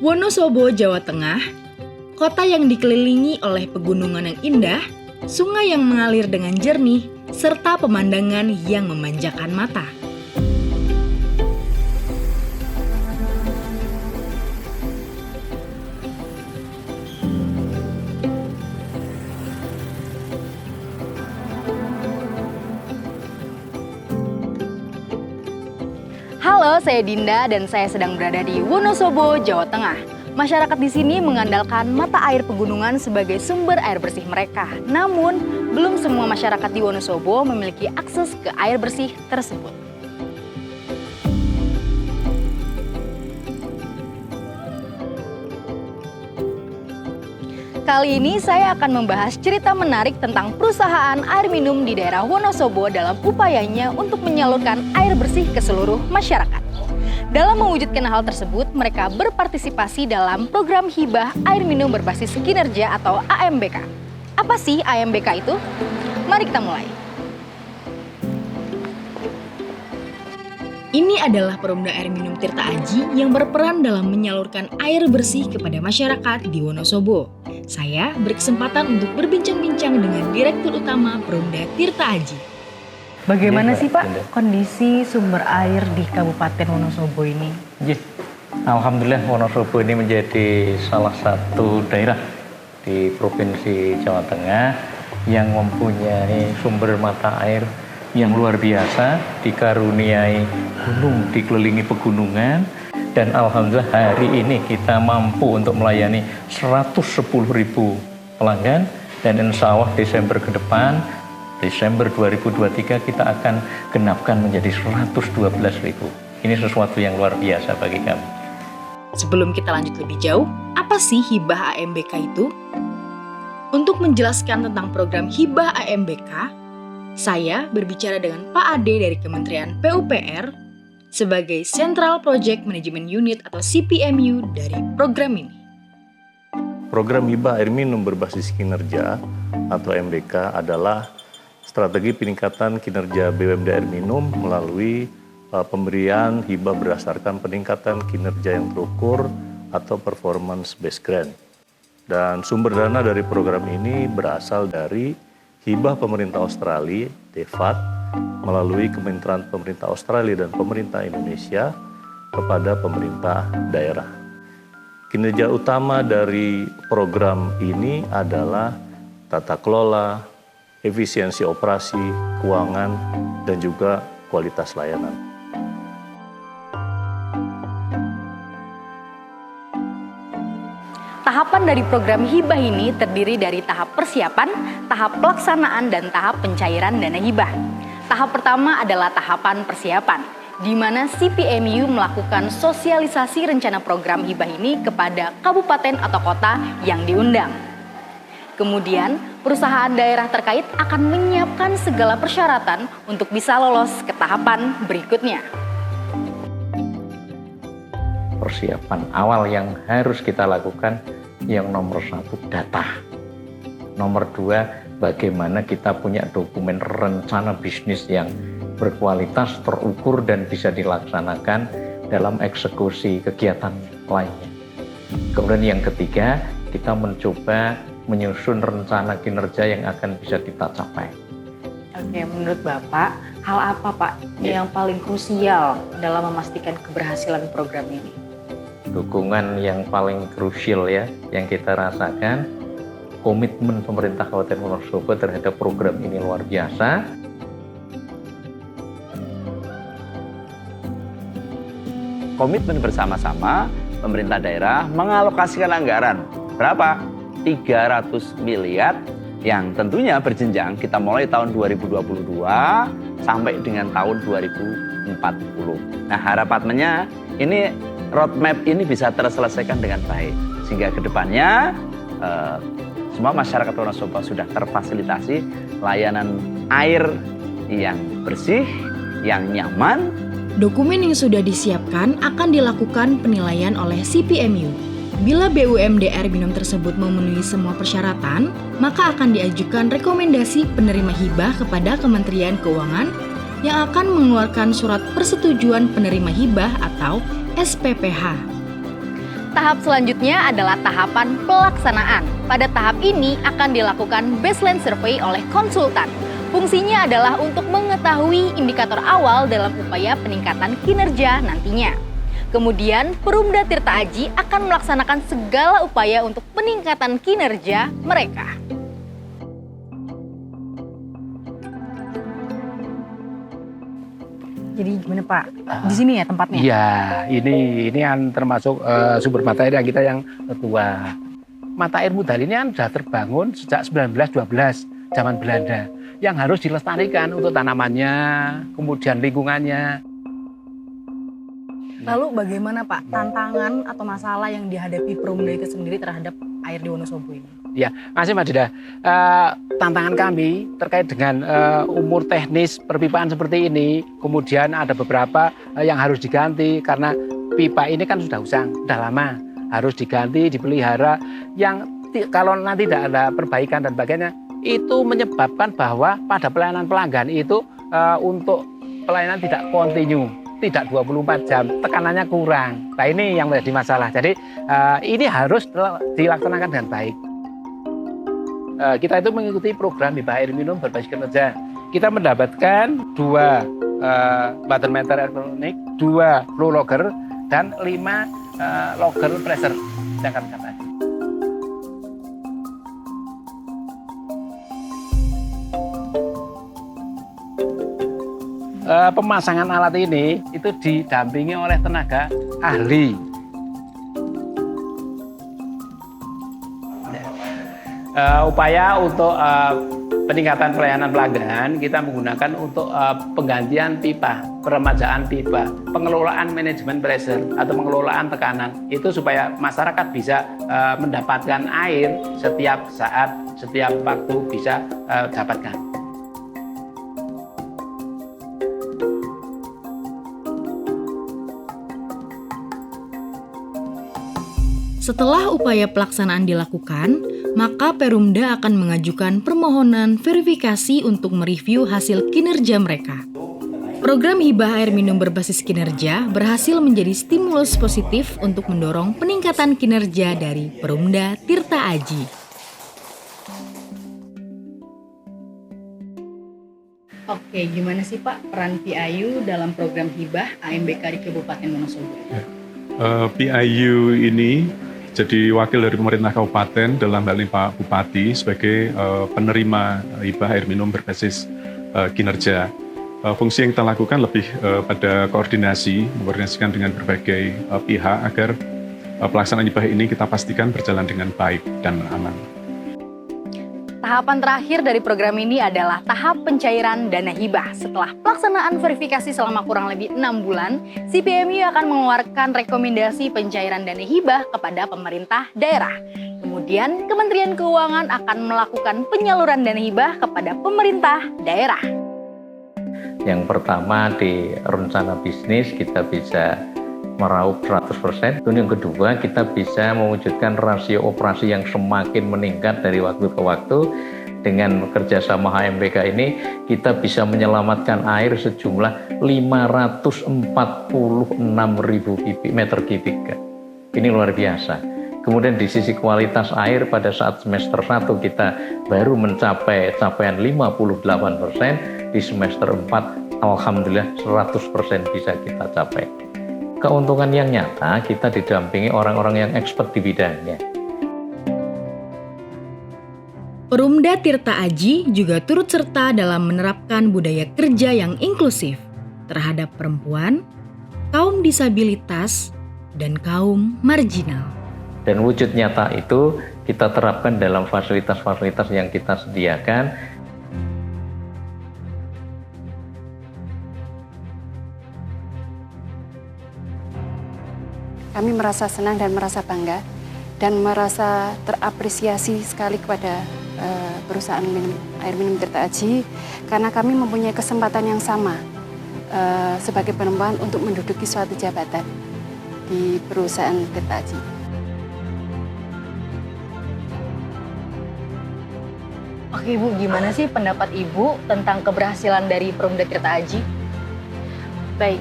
Wonosobo, Jawa Tengah, kota yang dikelilingi oleh pegunungan yang indah, sungai yang mengalir dengan jernih, serta pemandangan yang memanjakan mata. Halo, saya Dinda dan saya sedang berada di Wonosobo, Jawa Tengah. Masyarakat di sini mengandalkan mata air pegunungan sebagai sumber air bersih mereka. Namun, belum semua masyarakat di Wonosobo memiliki akses ke air bersih tersebut. Kali ini saya akan membahas cerita menarik tentang perusahaan air minum di daerah Wonosobo dalam upayanya untuk menyalurkan air bersih ke seluruh masyarakat. Dalam mewujudkan hal tersebut, mereka berpartisipasi dalam program hibah air minum berbasis kinerja atau AMBK. Apa sih AMBK itu? Mari kita mulai. Ini adalah Perumda Air Minum Tirta Aji yang berperan dalam menyalurkan air bersih kepada masyarakat di Wonosobo. Saya berkesempatan untuk berbincang-bincang dengan Direktur Utama Perumda Tirta Aji. Bagaimana sih Pak kondisi sumber air di Kabupaten Wonosobo ini? Alhamdulillah Wonosobo ini menjadi salah satu daerah di Provinsi Jawa Tengah yang mempunyai sumber mata air yang luar biasa, dikaruniai gunung, dikelilingi pegunungan, dan alhamdulillah hari ini kita mampu untuk melayani 110.000 pelanggan, dan insya Allah Desember ke depan, Desember 2023 kita akan genapkan menjadi 112.000. Ini sesuatu yang luar biasa bagi kami. Sebelum kita lanjut lebih jauh, apa sih hibah AMBK itu? Untuk menjelaskan tentang program hibah AMBK, saya berbicara dengan Pak Ade dari Kementerian PUPR sebagai Central Project Management Unit atau CPMU dari program ini. Program hibah air minum berbasis kinerja atau MBK adalah strategi peningkatan kinerja BUMD air minum melalui pemberian hibah berdasarkan peningkatan kinerja yang terukur atau performance based grant. Dan sumber dana dari program ini berasal dari hibah pemerintah Australia, DFAT, melalui Kementerian Pemerintah Australia dan Pemerintah Indonesia kepada pemerintah daerah. Kinerja utama dari program ini adalah tata kelola, efisiensi operasi, keuangan, dan juga kualitas layanan. Tahapan dari program hibah ini terdiri dari tahap persiapan, tahap pelaksanaan, dan tahap pencairan dana hibah. Tahap pertama adalah tahapan persiapan, di mana CPMU melakukan sosialisasi rencana program hibah ini kepada kabupaten atau kota yang diundang. Kemudian, perusahaan daerah terkait akan menyiapkan segala persyaratan untuk bisa lolos ke tahapan berikutnya. Persiapan awal yang harus kita lakukan yang nomor 1 data, nomor 2 bagaimana kita punya dokumen rencana bisnis yang berkualitas, terukur, dan bisa dilaksanakan dalam eksekusi kegiatan lainnya. Kemudian yang ketiga, kita mencoba menyusun rencana kinerja yang akan bisa kita capai. Oke, menurut Bapak, hal apa Pak yang paling krusial dalam memastikan keberhasilan program ini? Dukungan yang paling krusial ya, yang kita rasakan, komitmen pemerintah Kabupaten Wonosobo terhadap program ini luar biasa. Komitmen bersama-sama pemerintah daerah mengalokasikan anggaran berapa? 300 miliar yang tentunya berjenjang, kita mulai tahun 2022 sampai dengan tahun 2040. Nah, harapannya ini roadmap ini bisa terselesaikan dengan baik, sehingga kedepannya semua masyarakat Wonosobo sudah terfasilitasi layanan air yang bersih, yang nyaman. Dokumen yang sudah disiapkan akan dilakukan penilaian oleh CPMU. Bila BUMD air minum tersebut memenuhi semua persyaratan, maka akan diajukan rekomendasi penerima hibah kepada Kementerian Keuangan yang akan mengeluarkan surat persetujuan penerima hibah atau SPPH. Tahap selanjutnya adalah tahapan pelaksanaan. Pada tahap ini akan dilakukan baseline survey oleh konsultan. Fungsinya adalah untuk mengetahui indikator awal dalam upaya peningkatan kinerja nantinya. Kemudian, Perumda Tirta Aji akan melaksanakan segala upaya untuk peningkatan kinerja mereka. Jadi gimana Pak? Di sini ya tempatnya? Iya, ini kan termasuk sumber mata air yang kita yang tua. Mata air Mudal ini kan sudah terbangun sejak 1912 zaman Belanda yang harus dilestarikan untuk tanamannya, kemudian lingkungannya. Lalu bagaimana Pak tantangan atau masalah yang dihadapi Perumda itu sendiri terhadap air di Wonosobo ini? Ya, masih Mbak Dida. Tantangan kami terkait dengan umur teknis perpipaan seperti ini, kemudian ada beberapa yang harus diganti karena pipa ini kan sudah usang, sudah lama, harus diganti, dipelihara. Yang kalau nanti tidak ada perbaikan dan sebagainya, itu menyebabkan bahwa pada pelayanan pelanggan itu untuk pelayanan tidak kontinu. Tidak 24 jam, tekanannya kurang. Nah ini yang menjadi masalah. Jadi ini harus dilaksanakan dengan baik. Kita itu mengikuti program Hibah Air Minum berbasis kinerja. Kita mendapatkan 2 water meter elektronik, 2 flow logger, dan 5 logger pressure. Sedangkan kata. Pemasangan alat ini itu didampingi oleh tenaga ahli. Upaya untuk peningkatan pelayanan pelanggan kita menggunakan untuk penggantian pipa, peremajaan pipa, pengelolaan manajemen pressure atau pengelolaan tekanan itu supaya masyarakat bisa mendapatkan air setiap saat, setiap waktu bisa dapatkan. Setelah upaya pelaksanaan dilakukan, maka Perumda akan mengajukan permohonan verifikasi untuk mereview hasil kinerja mereka. Program Hibah Air Minum berbasis kinerja berhasil menjadi stimulus positif untuk mendorong peningkatan kinerja dari Perumda Tirta Aji. Oke, gimana sih Pak peran PIU dalam program Hibah AMBK di Kabupaten Wonosobo? PIU ini jadi wakil dari pemerintah kabupaten dalam hal ini Pak Bupati sebagai penerima hibah air minum berbasis kinerja. Fungsi yang kita lakukan lebih pada mengkoordinasikan dengan berbagai pihak agar pelaksanaan hibah ini kita pastikan berjalan dengan baik dan aman. Tahapan terakhir dari program ini adalah tahap pencairan dana hibah. Setelah pelaksanaan verifikasi selama kurang lebih 6 bulan, CPMU akan mengeluarkan rekomendasi pencairan dana hibah kepada pemerintah daerah. Kemudian Kementerian Keuangan akan melakukan penyaluran dana hibah kepada pemerintah daerah. Yang pertama di rencana bisnis kita bisa meraup 100%. Dan yang kedua kita bisa mewujudkan rasio operasi yang semakin meningkat dari waktu ke waktu. Dengan kerjasama HMBK ini kita bisa menyelamatkan air sejumlah 546.000 meter kubik. Ini luar biasa. Kemudian di sisi kualitas air pada saat semester 1 kita baru mencapai capaian 58%, di semester 4 alhamdulillah 100% bisa kita capai. Keuntungan yang nyata kita didampingi orang-orang yang expert di bidangnya. Perumda Tirta Aji juga turut serta dalam menerapkan budaya kerja yang inklusif terhadap perempuan, kaum disabilitas, dan kaum marginal. Dan wujud nyata itu kita terapkan dalam fasilitas-fasilitas yang kita sediakan. Kami merasa senang dan merasa bangga dan merasa terapresiasi sekali kepada perusahaan air minum Tirta Aji karena kami mempunyai kesempatan yang sama sebagai perempuan untuk menduduki suatu jabatan di perusahaan Tirta Aji. Oke Ibu, gimana sih pendapat Ibu tentang keberhasilan dari Perumda Tirta Aji? Baik,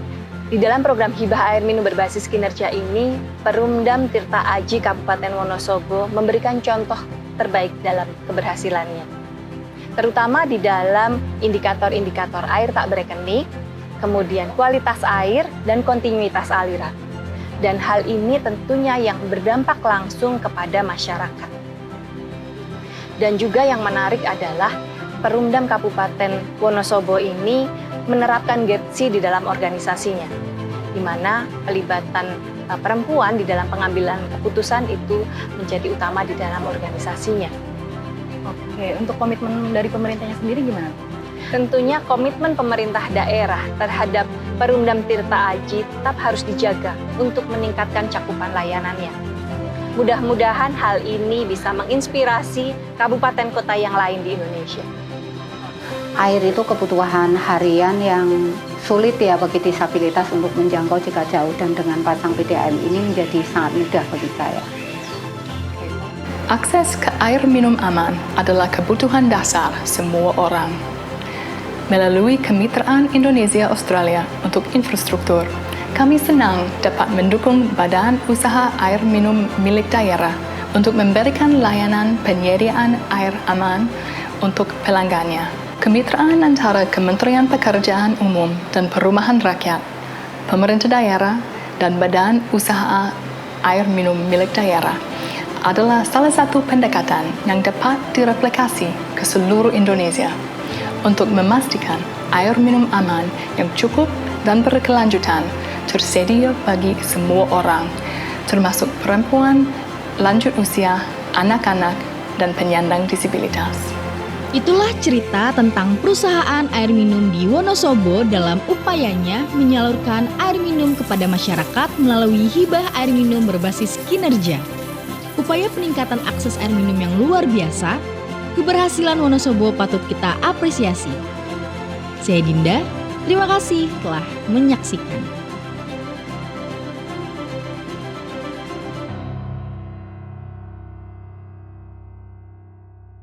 Di dalam program hibah air minum berbasis kinerja ini, Perumdam Tirta Aji Kabupaten Wonosobo memberikan contoh terbaik dalam keberhasilannya. Terutama di dalam indikator-indikator air tak berekening, kemudian kualitas air dan kontinuitas aliran. Dan hal ini tentunya yang berdampak langsung kepada masyarakat. Dan juga yang menarik adalah Perumdam Kabupaten Wonosobo ini menerapkan GEPSI di dalam organisasinya, di mana pelibatan perempuan di dalam pengambilan keputusan itu menjadi utama di dalam organisasinya. Oke, untuk komitmen dari pemerintahnya sendiri gimana? Tentunya komitmen pemerintah daerah terhadap Perumdam Tirta Aji tetap harus dijaga untuk meningkatkan cakupan layanannya. Mudah-mudahan hal ini bisa menginspirasi kabupaten kota yang lain di Indonesia. Air itu kebutuhan harian yang sulit ya bagi disabilitas untuk menjangkau jika jauh, dan dengan pasang PDAM ini menjadi sangat mudah bagi saya. Akses ke air minum aman adalah kebutuhan dasar semua orang. Melalui Kemitraan Indonesia-Australia untuk infrastruktur, kami senang dapat mendukung Badan Usaha Air Minum milik daerah untuk memberikan layanan penyediaan air aman untuk pelanggannya. Kemitraan antara Kementerian Pekerjaan Umum dan Perumahan Rakyat, pemerintah daerah, dan Badan Usaha Air Minum milik daerah adalah salah satu pendekatan yang dapat direplikasi ke seluruh Indonesia untuk memastikan air minum aman yang cukup dan berkelanjutan tersedia bagi semua orang, termasuk perempuan, lanjut usia, anak-anak, dan penyandang disabilitas. Itulah cerita tentang perusahaan air minum di Wonosobo dalam upayanya menyalurkan air minum kepada masyarakat melalui hibah air minum berbasis kinerja. Upaya peningkatan akses air minum yang luar biasa, keberhasilan Wonosobo patut kita apresiasi. Saya Dinda, terima kasih telah menyaksikan.